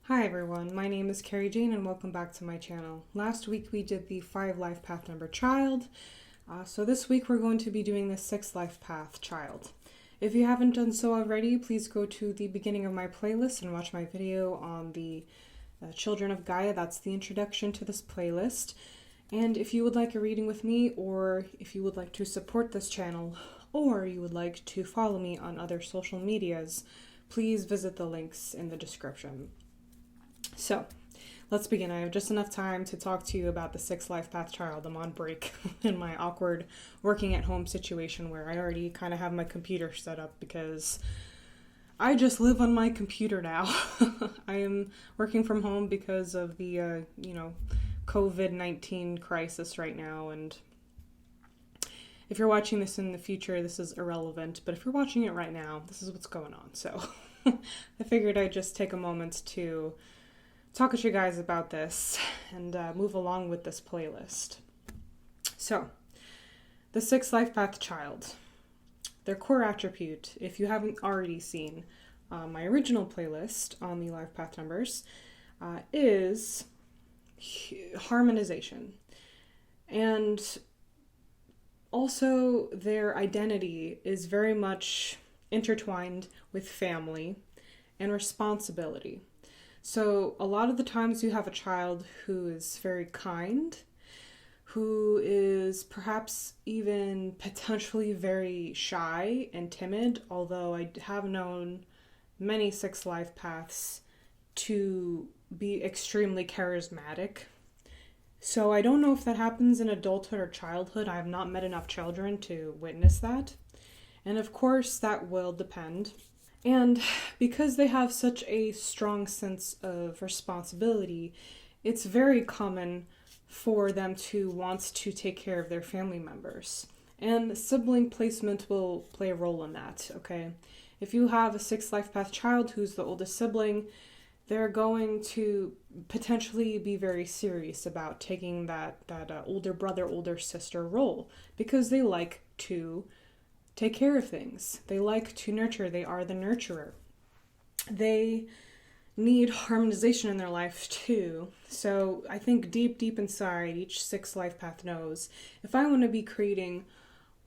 Hi everyone, my name is Carrie Jane and welcome back to my channel. Last week we did the 5 life path number child, so this week we're going to be doing the 6 life path child. If you haven't done so already, please go to the beginning of my playlist and watch my video on the Children of Gaia. That's the introduction to this playlist. And if you would like a reading with me, or if you would like to support this channel, or you would like to follow me on other social medias, please visit the links in the description. So, let's begin. I have just enough time to talk to you about the 6 life path child. I'm on break in my awkward working at home situation where I already kind of have my computer set up because I just live on my computer now. I am working from home because of the, COVID-19 crisis right now, and if you're watching this in the future, this is irrelevant, but if you're watching it right now, this is what's going on. So, I figured I'd just take a moment to talk with you guys about this and move along with this playlist. So, the 6 life path child. Their core attribute, if you haven't already seen my original playlist on the life path numbers, is harmonization. And also their identity is very much intertwined with family and responsibility. So a lot of the times you have a child who is very kind, who is perhaps even potentially very shy and timid, although I have known many 6 life paths to be extremely charismatic. So I don't know if that happens in adulthood or childhood. I have not met enough children to witness that. And of course, that will depend. And because they have such a strong sense of responsibility, it's very common for them to want to take care of their family members. And sibling placement will play a role in that, okay? If you have a 6 life path child who's the oldest sibling, they're going to potentially be very serious about taking that older brother, older sister role because they like to take care of things. They like to nurture. They are the nurturer. They need harmonization in their life too. So I think deep inside, each 6 life path knows, if I want to be creating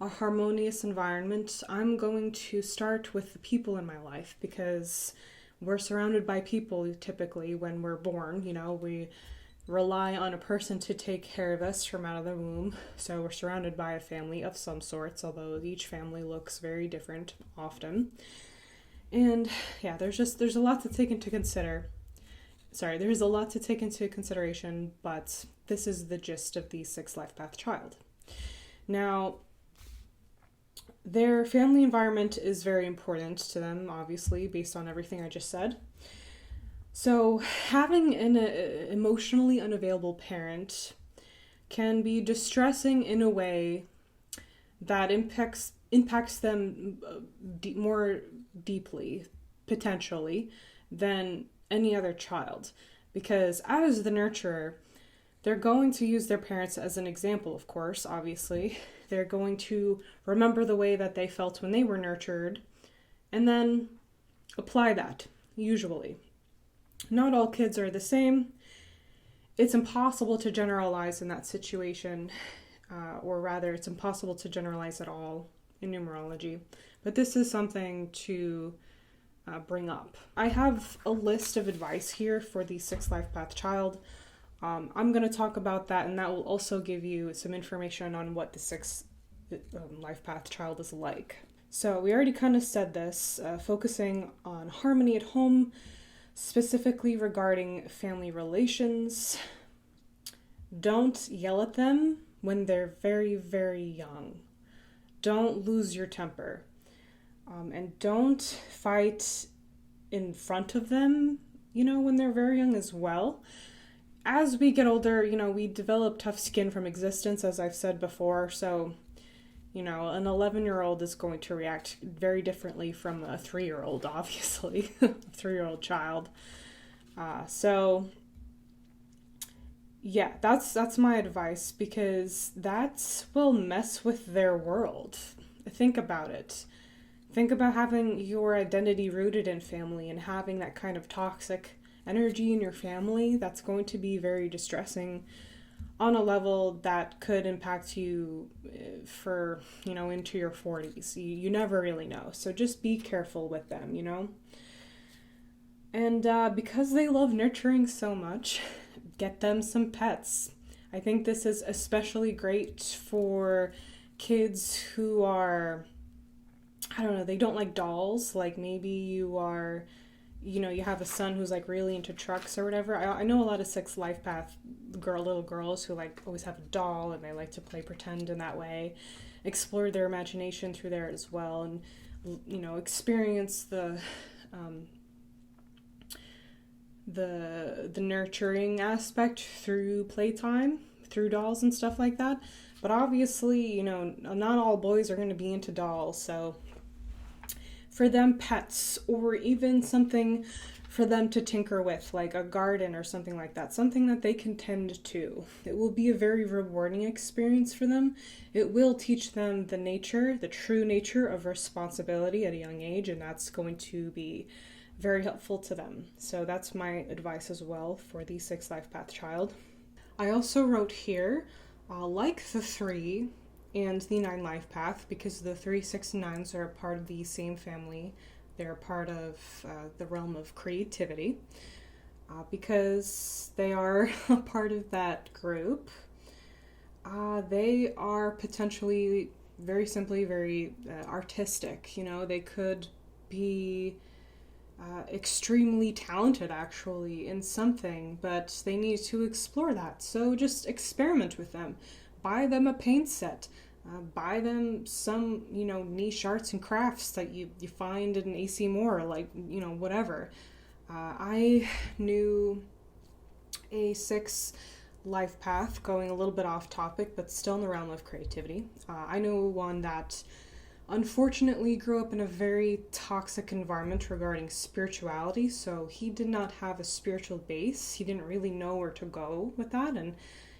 a harmonious environment, I'm going to start with the people in my life because we're surrounded by people typically when we're born. We rely on a person to take care of us from out of the womb. So we're surrounded by a family of some sorts, although each family looks very different often. And yeah, there's a lot to take into there's a lot to take into consideration, but this is the gist of the 6 life path child. Now, their family environment is very important to them, obviously, based on everything I just said. So having an emotionally unavailable parent can be distressing in a way that impacts them more deeply, potentially, than any other child. Because as the nurturer, they're going to use their parents as an example, of course, obviously. They're going to remember the way that they felt when they were nurtured and then apply that, usually. Not all kids are the same. It's impossible to generalize in that situation, or rather, it's impossible to generalize at all in numerology. But this is something to bring up. I have a list of advice here for the 6 life path child. I'm going to talk about that, and that will also give you some information on what the 6 life path child is like. So we already kind of said this, focusing on harmony at home, specifically regarding family relations. Don't yell at them when they're very, very young. Don't lose your temper. And don't fight in front of them, when they're very young as well. As we get older, we develop tough skin from existence, as I've said before. So, an 11-year-old is going to react very differently from a 3-year-old, obviously, a 3-year-old child. So, yeah, that's my advice, because that will mess with their world. Think about it. Think about having your identity rooted in family and having that kind of toxic energy in your family, that's going to be very distressing on a level that could impact you for, into your 40s. You never really know. So just be careful with them. And because they love nurturing so much, get them some pets. I think this is especially great for kids who are, I don't know, they don't like dolls. Like maybe you have a son who's like really into trucks or whatever. I know a lot of Six Life Path little girls who like always have a doll and they like to play pretend in that way, explore their imagination through there as well, and experience the nurturing aspect through playtime, through dolls and stuff like that. But obviously, not all boys are going to be into dolls, so for them, pets, or even something for them to tinker with, like a garden or something like that, something that they can tend to. It will be a very rewarding experience for them. It will teach them the true nature of responsibility at a young age, and that's going to be very helpful to them. So that's my advice as well for the Six Life Path child. I also wrote here, like the 3 and the 9 Life Path, because the 3, 6, and 9s are a part of the same family. They're a part of the realm of creativity, because they are a part of that group. They are potentially, very simply, very artistic. They could be extremely talented actually in something, but they need to explore that. So just experiment with them. Buy them a paint set. Buy them some, niche arts and crafts that you find in AC Moore, like, whatever. I knew a 6 life path, going a little bit off topic, but still in the realm of creativity. I know one that unfortunately grew up in a very toxic environment regarding spirituality, so he did not have a spiritual base. He didn't really know where to go with that, and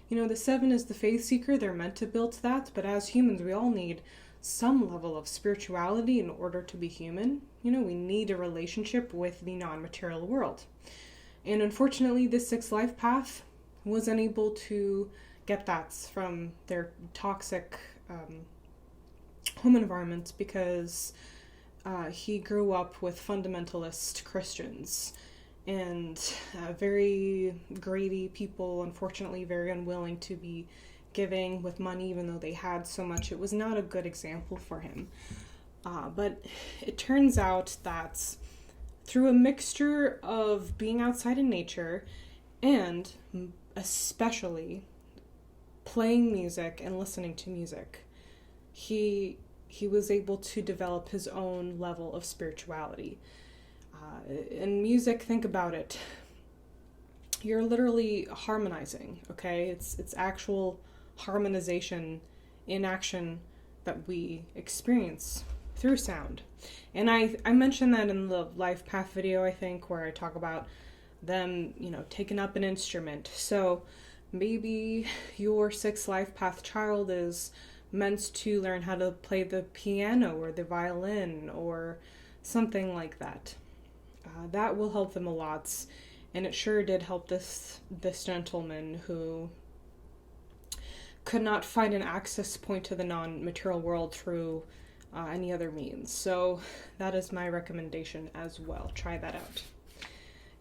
the 7 is the faith seeker. They're meant to build that, but as humans, we all need some level of spirituality in order to be human. We need a relationship with the non-material world. And unfortunately, this 6 life path was unable to get that from their toxic home environment, because he grew up with fundamentalist Christians and very greedy people, unfortunately very unwilling to be giving with money even though they had so much. It was not a good example for him. But it turns out that through a mixture of being outside in nature and especially playing music and listening to music, he was able to develop his own level of spirituality. In music, think about it. You're literally harmonizing, okay? It's actual harmonization in action that we experience through sound. And I mentioned that in the Life Path video, I think, where I talk about them, taking up an instrument. So maybe your 6 Life Path child is meant to learn how to play the piano or the violin or something like that. That will help them a lot, and it sure did help this gentleman who could not find an access point to the non-material world through any other means. So that is my recommendation as well. Try that out.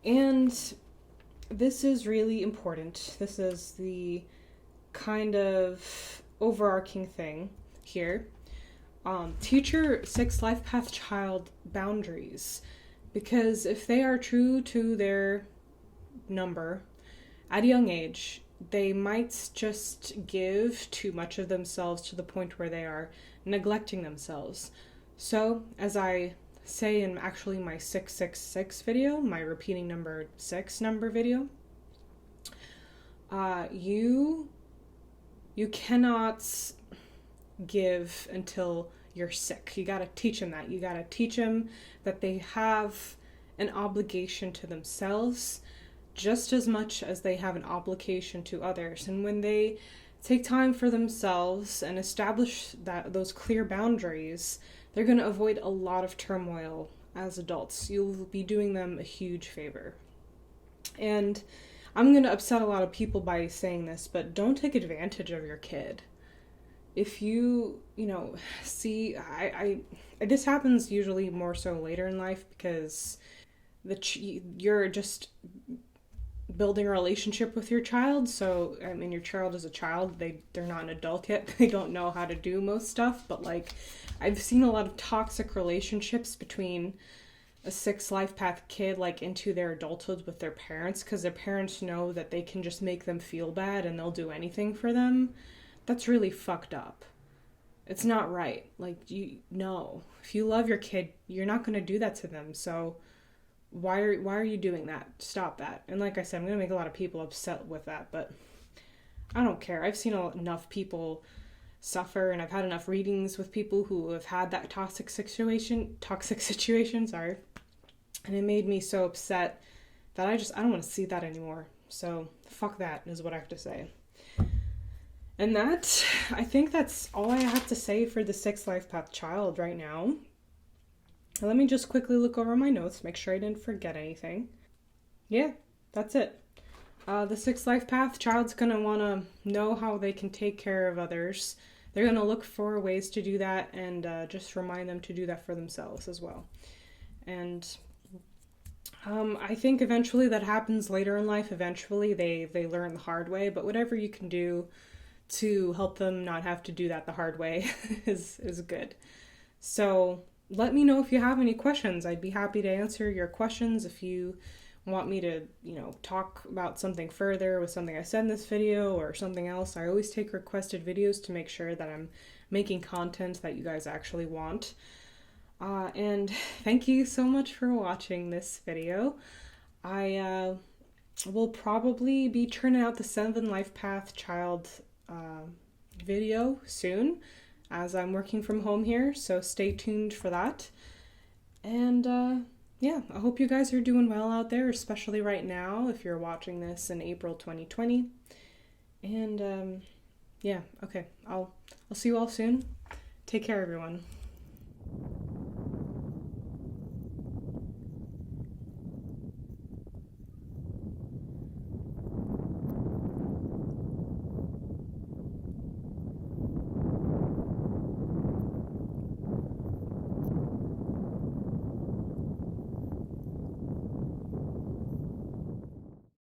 And this is really important. This is the kind of overarching thing here. Teach your 6 life path child boundaries, because if they are true to their number at a young age, they might just give too much of themselves to the point where they are neglecting themselves. So, as I say in actually my 666 video, my repeating number 6 number video, you cannot give until you're sick. You gotta teach them that. You gotta teach them that they have an obligation to themselves just as much as they have an obligation to others. And when they take time for themselves and establish those clear boundaries, they're going to avoid a lot of turmoil as adults. You'll be doing them a huge favor. And I'm going to upset a lot of people by saying this, but don't take advantage of your kid. If see, this happens usually more so later in life because you're just building a relationship with your child. So, I mean, your child is a child. They're not an adult yet. They don't know how to do most stuff. But like, I've seen a lot of toxic relationships between a six life path kid like into their adulthood with their parents because their parents know that they can just make them feel bad and they'll do anything for them. That's really fucked up. It's not right. Like, if you love your kid, you're not going to do that to them. So why are you doing that? Stop that. And like I said, I'm going to make a lot of people upset with that, but I don't care. I've seen enough people suffer, and I've had enough readings with people who have had that toxic situation, sorry. And it made me so upset that I don't want to see that anymore. So fuck that is what I have to say. And I think that's all I have to say for the sixth life path child right now. Let me just quickly look over my notes, make sure I didn't forget anything. Yeah, that's it. The sixth life path child's going to want to know how they can take care of others. They're going to look for ways to do that and just remind them to do that for themselves as well. And I think eventually that happens later in life. Eventually they learn the hard way, but whatever you can do to help them not have to do that the hard way is good. So let me know if you have any questions. I'd be happy to answer your questions. If you want me to, talk about something further with something I said in this video or something else, I always take requested videos to make sure that I'm making content that you guys actually want. And thank you so much for watching this video. I will probably be turning out the 7 life path child video soon, as I'm working from home here, so stay tuned for that. And I hope you guys are doing well out there, especially right now if you're watching this in April 2020. And okay, I'll see you all soon. Take care, everyone.